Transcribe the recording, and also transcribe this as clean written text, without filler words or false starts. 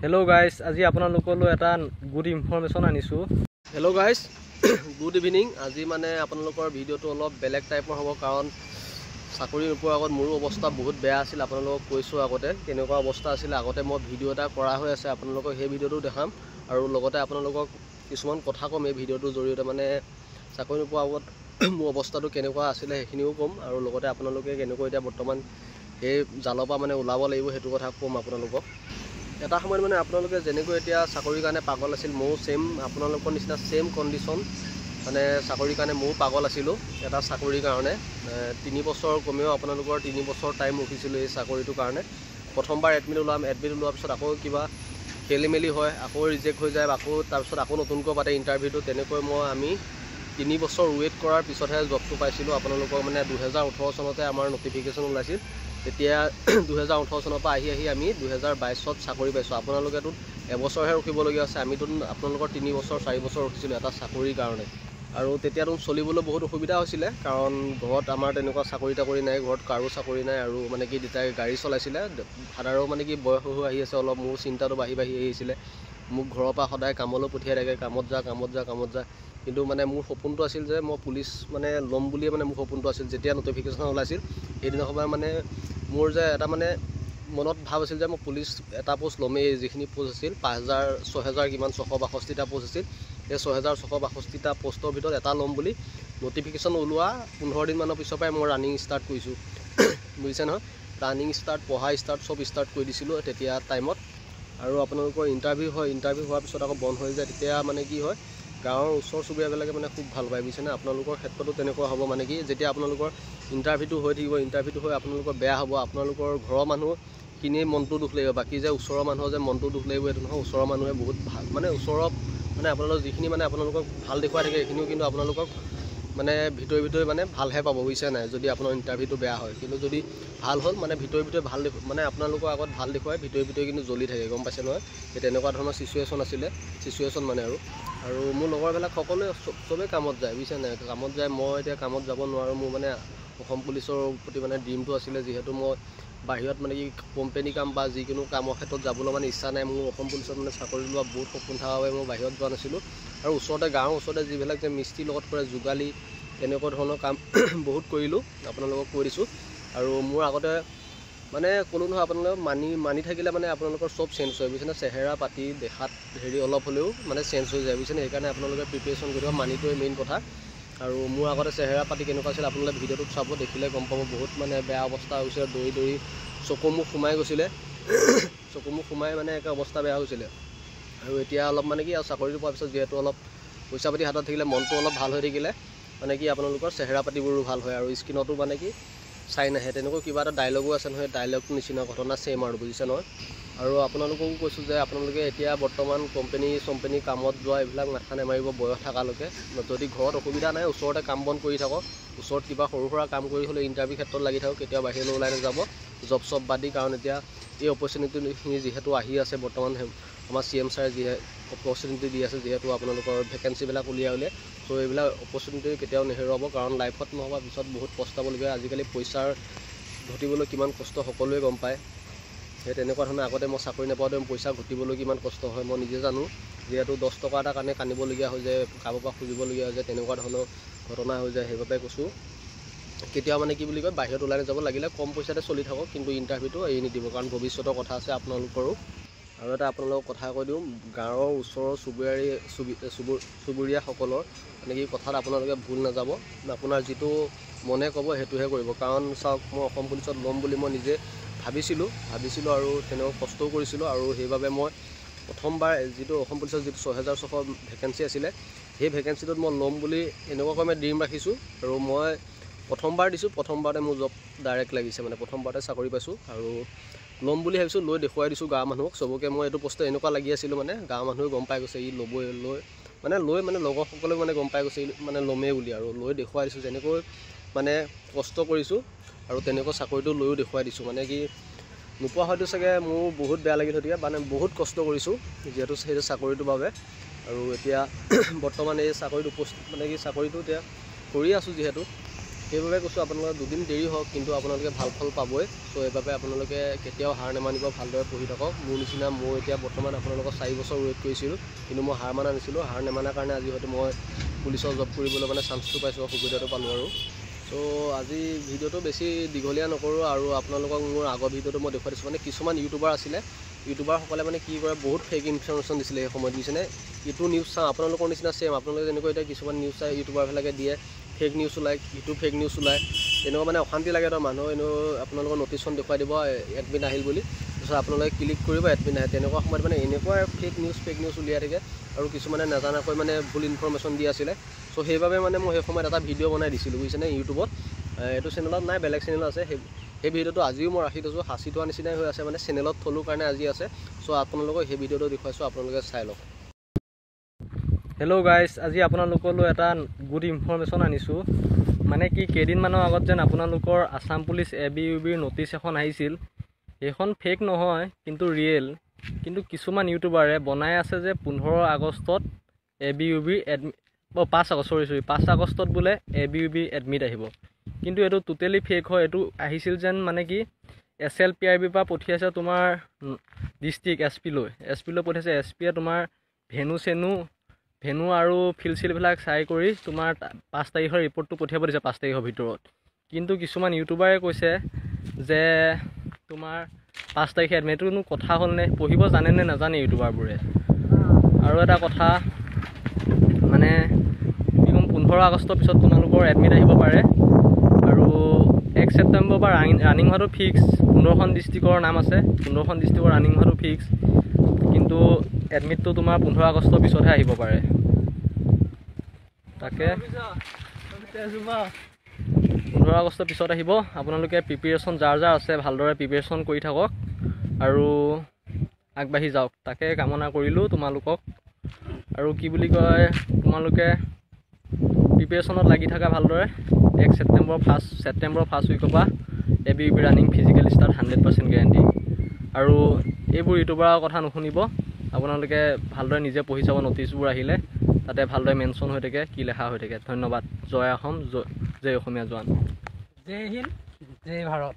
Hello guys, আজি আপোনালোকলৈ এটা গুড ইনফৰমেশ্যন আনিছো। Hello guys, good evening. আজি মানে আপোনালোকৰ ভিডিঅ'টো অলপ বেলেগ টাইপৰ হ'ব কাৰণ চাকৰি নোপোৱাৰ আগত মোৰ অৱস্থা বহুত বেয়া আছিল। আপোনালোকক কৈছোঁ আগতে কেনেকুৱা অৱস্থা আছিল। আগতে মই ভিডিঅ' এটা কৰা হৈ আছে, আপোনালোকক সেই ভিডিঅ'টো দেখাম আৰু লগতে আপোনালোকক কিছুমান কথা ক'ম এই ভিডিঅ'টোৰ জৰিয়তে। মানে চাকৰি নোপোৱাৰ আগত মোৰ অৱস্থাটো কেনেকুৱা আছিলে সেইখিনিও ক'ম আৰু লগতে আপোনালোকে কেনেকৈ এতিয়া বৰ্তমান সেই জালৰ পৰা মানে ওলাব লাগিব সেইটো কথা ক'ম আপোনালোকক। এটা সময়ত মানে আপোনালোকে যেনেকৈ এতিয়া চাকৰিৰ কাৰণে পাগল আছিল, ময়ো সেম আপোনালোকৰ নিচিনা সেম কণ্ডিশ্যন। মানে চাকৰিৰ কাৰণে ময়ো পাগল আছিলোঁ এটা চাকৰিৰ কাৰণে। 3 বছৰ কমেও আপোনালোকৰ 3 বছৰ টাইম ৰখিছিলোঁ এই চাকৰিটোৰ কাৰণে। প্ৰথমবাৰ এডমিট ওলোৱাৰ পিছত আকৌ কিবা খেলি মেলি হয়, আকৌ ৰিজেক্ট হৈ যায়, আকৌ তাৰপিছত আকৌ নতুনকৈ পাতে ইণ্টাৰভিউটো। তেনেকৈ আমি 3 বছৰ ৱেইট কৰাৰ পিছতহে জবটো পাইছিলোঁ। আপোনালোকৰ মানে 2018 চনতে আমাৰ নটিফিকেশ্যন ওলাইছিল। তেতিয়া 2018 চনৰ পৰা আহি আমি 2022ত চাকৰি পাইছোঁ। আপোনালোকেতো এবছৰহে ৰখিবলগীয়া আছে, আমিতো আপোনালোকৰ 3 বছৰ 4 বছৰ ৰখিছিলোঁ এটা চাকৰিৰ কাৰণে। আৰু তেতিয়াতো চলিবলৈ বহুত অসুবিধা হৈছিলে কাৰণ ঘৰত আমাৰ তেনেকুৱা চাকৰি তাকৰি নাই, ঘৰত কাৰো চাকৰি নাই আৰু মানে কি দেউতাই গাড়ী চলাইছিলে। ফাদাৰো মানে কি বয়স হৈ আহি আছে অলপ, মোৰ চিন্তাটো বাঢ়ি আহিছিলে। মোক ঘৰৰ পৰা সদায় কামলৈ পঠিয়াই থাকে, কামত যা। কিন্তু মানে মোৰ সপোনটো আছিল যে মই পুলিচ মানে ল'ম বুলিয়ে মানে মোৰ সপোনটো আছিল। যেতিয়া নটিফিকেশ্যন ওলাইছিল সেইদিনা সময় মানে মোৰ যে এটা মানে মনত ভাব আছিল যে মই পুলিচ এটা পোষ্ট ল'মেই। যিখিনি পোষ্ট আছিল 5,000 কিমান 662টা পোষ্ট আছিল, সেই 6,662টা পোষ্টৰ ভিতৰত এটা ল'ম বুলি নটিফিকেশ্যন ওলোৱা 15 দিনমানৰ পিছৰ পৰাই মই ৰানিং ষ্টাৰ্ট কৰিছোঁ। বুজিছে নহয়, ৰানিং ষ্টাৰ্ট, পঢ়া ষ্টাৰ্ট চব ষ্টাৰ্ট কৰি দিছিলোঁ তেতিয়া টাইমত। আৰু আপোনালোকৰ ইণ্টাৰভিউ হোৱাৰ পিছত আকৌ বন্ধ হৈ যায়। তেতিয়া মানে কি হয়, গাঁৱৰ ওচৰ চুবুৰীয়াবিলাকে মানে খুব ভাল পায়, বুজিছেনে। আপোনালোকৰ ক্ষেত্ৰতো তেনেকুৱা হ'ব। মানে কি যেতিয়া আপোনালোকৰ ইণ্টাৰভিউটো হৈ থাকিব, ইণ্টাৰভিউটো হৈ আপোনালোকৰ বেয়া হ'ব, আপোনালোকৰ ঘৰৰ মানুহখিনিয়ে মনটো দুখ লাগিব। বাকী যে ওচৰৰ মানুহৰ যে মনটো দুখ লাগিব এইটো নহয়। ওচৰৰ মানুহে বহুত ভাল, মানে ওচৰৰ মানে আপোনালোকৰ যিখিনি মানে আপোনালোকক ভাল দেখুৱাই থাকে সেইখিনিও কিন্তু আপোনালোকক মানে ভিতৰি মানে ভালহে পাব, বুজিছে নাই, যদি আপোনাৰ ইণ্টাৰভিউটো বেয়া হয়। কিন্তু যদি ভাল হ'ল মানে ভিতৰি ভাল মানে আপোনালোকৰ আগত ভাল দেখুৱাই, ভিতৰি কিন্তু জ্বলি থাকে, গম পাইছে নহয়। সেই তেনেকুৱা ধৰণৰ চিচুৱেশ্যন মানে আৰু মোৰ লগৰবিলাক সকলোৱে চবেই কামত যায়, বুজিছে নাই, কামত যায়। মই এতিয়া কামত যাব নোৱাৰোঁ। মোৰ মানে অসম পুলিচৰ প্ৰতি মানে ড্ৰিমটো আছিলে, যিহেতু মই বাহিৰত মানে কি কোম্পানী কাম বা যিকোনো কামৰ ক্ষেত্ৰত যাবলৈ মানে ইচ্ছা নাই। মোৰ অসম পুলিচত মানে চাকৰি লোৱা বহুত সপোন থকাৰ বাবে মই বাহিৰত যোৱা নাছিলোঁ। আৰু গাঁৱৰ ওচৰতে যিবিলাক যে মিস্ত্ৰীৰ লগত কৰে, যোগালী, তেনেকুৱা ধৰণৰ কাম বহুত কৰিলোঁ, আপোনালোকক কৈ দিছোঁ। আৰু মোৰ আগতে মানে ক'লোঁ নহয়, আপোনালোকক মানি থাকিলে মানে আপোনালোকৰ চব চেঞ্জ হয়, বুজিছেনে। চেহেৰা পাতি দেখাত অলপ হ'লেও মানে চেঞ্জ হৈ যায়, বুজিছেনে। সেইকাৰণে আপোনালোকে প্ৰিপেৰেশ্যন কৰিব, মানিটোৱে মেইন কথা। আৰু মোৰ আগতে চেহেৰা পাতি কেনেকুৱা আছিল আপোনালোকে ভিডিঅ'টোত চাব, দেখিলে গম পাব। বহুত মানে বেয়া অৱস্থা হৈছিলে, দৌৰি চকু মুখ সোমাই গৈছিলে। চকু মুখ সোমাই মানে একে অৱস্থা বেয়া হৈছিলে। আৰু এতিয়া অলপ মানে কি আৰু চাকৰিটো পোৱাৰ পিছত যিহেতু অলপ পইচা পাতি হাতত থাকিলে, মনটো অলপ ভাল হৈ থাকিলে মানে কি আপোনালোকৰ চেহেৰা পাতিবোৰো ভাল হয় আৰু স্কিনতো মানে কি চাই নাহে। তেনেকৈ কিবা এটা ডাইলগো আছে নহয়, ডাইলগটোৰ নিচিনা ঘটনা চেম আৰু, বুজিছে নহয়। আৰু আপোনালোককো কৈছোঁ যে আপোনালোকে এতিয়া বৰ্তমান কোম্পানী কামত যোৱা এইবিলাক মাথা নেমাৰিব বয়স থকালৈকে। যদি ঘৰত অসুবিধা নাই, ওচৰতে কাম বন কৰি থাকক, ওচৰত কিবা সৰু সুৰা কাম কৰি হ'লেও ইণ্টাৰভিউ ক্ষেত্ৰত লাগি থাকক, কেতিয়াও বাহিৰলৈ ওলাই নাযাব জব চব বাদ দি। কাৰণ এতিয়া এই অপৰচুনিটিখিনি যিহেতু আহি আছে বৰ্তমান, আমাৰ CM ছাৰে অপৰচুনিটি দি আছে, যিহেতু আপোনালোকৰ ভেকেঞ্চিবিলাক উলিয়াই ত' এইবিলাক অপৰচুনিটি কেতিয়াও নেহেৰুৱাব। কাৰণ লাইফত নহ'বা পিছত বহুত পস্তাবলগীয়া। আজিকালি পইচাৰ ঘটিবলৈ কিমান কষ্ট সকলোৱে গম পায়। সেই তেনেকুৱা ধৰণে আগতে মই চাকৰি নাপাওঁতে পইচা ঘটিবলৈ কিমান কষ্ট হয় মই নিজে জানো, যিহেতু 10 টকা এটাৰ কাৰণে কান্দিবলগীয়া হৈ যায়, কাৰোবাৰ পৰা খুজিবলগীয়া হৈ যায়, তেনেকুৱা ধৰণৰ ঘটনা হৈ যায়। সেইবাবে কৈছোঁ কেতিয়াও মানে কি বুলি কয়, বাহিৰত ওলাই নাযাব, লাগিলে কম পইচাতে চলি থাকক, কিন্তু ইণ্টাৰভিউটো এৰি নিদিব, কাৰণ ভৱিষ্যতৰ কথা আছে আপোনালোকৰো। আৰু এটা আপোনালোকক কথা কৈ দিওঁ, গাঁৱৰ ওচৰৰ চুবুৰীয়াসকলৰ মানে কি কথাত আপোনালোকে ভুল নাযাব। আপোনাৰ যিটো মনে ক'ব সেইটোহে কৰিব। কাৰণ চাওক, মই অসম পুলিচত ল'ম বুলি মই নিজে ভাবিছিলোঁ আৰু তেনেকুৱা কষ্টও কৰিছিলোঁ। আৰু সেইবাবে মই প্ৰথমবাৰ যিটো অসম পুলিচৰ যিটো 6,600 ভেকেঞ্চি আছিলে, সেই ভেকেঞ্চিটোত মই ল'ম বুলি এনেকুৱাকৈ মই ড্ৰিম ৰাখিছোঁ। আৰু মই প্ৰথমবাৰ দিছোঁ, প্ৰথমবাৰতে মোৰ জব ডাইৰেক্ট লাগিছে, মানে প্ৰথমবাৰতে চাকৰি পাইছোঁ। আৰু ল'ম বুলি ভাবিছোঁ, লৈ দেখুৱাই দিছোঁ গাঁৱৰ মানুহক চবকে। মই এইটো বস্তু এনেকুৱা লাগি আছিলোঁ মানে গাঁৱৰ মানুহে গম পাই গৈছে, ই ল'বই, লৈ লগৰসকলেও মানে গম পাই গৈছে মানে ল'মেই বুলি। আৰু লৈ দেখুৱাই দিছোঁ, যেনেকৈ মানে কষ্ট কৰিছোঁ আৰু তেনেকৈ চাকৰিটো লৈও দেখুৱাই দিছোঁ। মানে কি নোপোৱা হয়তো চাগে মোৰ বহুত বেয়া লাগিল গতিকে, মানে বহুত কষ্ট কৰিছোঁ যিহেতু সেইটো চাকৰিটোৰ বাবে। আৰু এতিয়া বৰ্তমান এই চাকৰিটো মানে কি চাকৰিটো এতিয়া কৰি আছোঁ যিহেতু, সেইবাবে কৈছোঁ আপোনালোকে দুদিন দেৰি হওক কিন্তু আপোনালোকে ভাল ফল পাবই। চ' এইবাবে আপোনালোকে কেতিয়াও হাৰ নেমানিব, ভালদৰে পঢ়ি থাকক। মোৰ নিচিনা মই এতিয়া বৰ্তমান আপোনালোকক 4 বছৰ ৱেইট কৰিছিলোঁ কিন্তু মই হাৰ মানা নাছিলোঁ। হাৰ নেমানাৰ কাৰণে আজি হয়তো মই পুলিচৰ জব কৰিবলৈ মানে চান্সটো পাইছোঁ, সুবিধাটো পালোঁ আৰু। চ' আজি ভিডিঅ'টো বেছি দীঘলীয়া নকৰোঁ আৰু আপোনালোকক মোৰ আগৰ ভিডিঅ'টো মই দেখুৱাই দিছোঁ। মানে কিছুমান ইউটিউবাৰ আছিলে, ইউটিউবাৰসকলে মানে কি কৰে, বহুত ফেক ইনফৰমেশ্যন দিছিলে সেই সময়ত। বুজিছেনে? ইটো নিউজ চাওঁ আপোনালোকৰ নিচিনা চেম, আপোনালোকে যেনেকৈ এতিয়া কিছুমান নিউজ চাই ইউটিউবাৰবিলাকে দিয়ে, ফেক নিউজ ওলায়, ইটো ফেক নিউজ ওলায়, তেনেকুৱা মানে অশান্তি লাগে। তো মানুহ এনেও আপোনালোকৰ ন'টিচখন দেখুৱাই দিব এডমিন আহিল বুলি, তাৰপিছত আপোনালোকে ক্লিক কৰিব এডমিন আহে। তেনেকুৱা সময়ত মানে এনেকুৱা ফেক নিউজ উলিয়াই থাকে আৰু কিছুমানে নাজানাকৈ মানে ভুল ইনফৰমেশ্যন দি আছিলে। চ' সেইবাবে মানে মই সেই সময়ত এটা ভিডিঅ' বনাই দিছিলোঁ, বুজিছেনে, ইউটিউবত। এইটো চেনেলত নাই, বেলেগ চেনেল আছে। সেই ভিডিঅ'টো আজিও মই ৰাখি থৈছোঁ, সাঁচি থোৱা নিচিনাই হৈ আছে, মানে চেনেলত থলোঁ কাৰণে আজি আছে। চ' আপোনালোকক সেই ভিডিঅ'টো দেখুৱাইছোঁ, আপোনালোকে চাই লওক। হেল্ল' গাইজ, আজি আপোনালোকলৈ এটা গুড ইনফৰমেশ্যন আনিছোঁ। মানে কি, কেইদিনমানৰ আগত যেন আপোনালোকৰ আছাম পুলিচ ABUBৰ ন'টিচ এখন আহিছিল। সেইখন ফেক নহয় কিন্তু ৰিয়েল। কিন্তু কিছুমান ইউটিউবাৰে বনাই আছে যে 15 আগষ্টত ABUBৰ 5 আগষ্টত বোলে ABUB এডমিট আহিব। কিন্তু এইটো টোটেলি ফেক হয়। এইটো আহিছিল যেন মানে কি SLPIBৰ পৰা পঠিয়াইছে তোমাৰ ডিষ্ট্ৰিক্ট SP লৈ পঠিয়াইছে। SPয়ে তোমাৰ ভেনু আৰু ফিল্ডবিলাক চাই কৰি তোমাৰ 5 তাৰিখৰ ৰিপৰ্টটো পঠিয়াব দিছে, 5 তাৰিখৰ ভিতৰত। কিন্তু কিছুমান ইউটিউবাৰে কৈছে যে তোমাৰ 5 তাৰিখে এডমিট। এইটোনো কথা হ'লনে? পঢ়িব জানে নে নাজানে ইউটিউবাৰবোৰে? আৰু এটা কথা মানে কি ক'ম, 15 আগষ্টৰ পিছত তোমালোকৰ এডমিট আহিব পাৰে আৰু 1 ছেপ্টেম্বৰৰ পৰা ৰানিং হোৱাটো ফিক্স। 15খন ডিষ্ট্ৰিক্টৰ নাম আছে, 15খন ডিষ্ট্ৰিক্টৰ ৰানিং হোৱাটো ফিক্স। কিন্তু এডমিটটো তোমাৰ 15 আগষ্টৰ পিছতহে আহিব পাৰে। তাকে 15 আগষ্টৰ পিছত আহিব। আপোনালোকে প্ৰিপেৰেশ্যন যাৰ আছে ভালদৰে প্ৰিপেৰেশ্যন কৰি থাকক আৰু আগবাঢ়ি যাওক, তাকে কামনা কৰিলোঁ তোমালোকক। আৰু কি বুলি কয়, তোমালোকে প্ৰিপেৰেশ্যনত লাগি থাকা ভালদৰে। 1 ছেপ্টেম্বৰৰ ফাৰ্ষ্ট উইকৰ পৰা ABUB running physical start 100% guarantee. আৰু এইবোৰ ইউটিউবাৰৰ কথা নুশুনিব, আপোনালোকে ভালদৰে নিজে পঢ়ি চাব। ন'টিচবোৰ আহিলে তাতে ভালদৰে মেনশ্যন হৈ থাকে, কি লেখা হৈ থাকে। ধন্যবাদ। জয় অসম, জয় অসমীয়া জোৱান। জয় হিন্দ, জয় ভাৰত।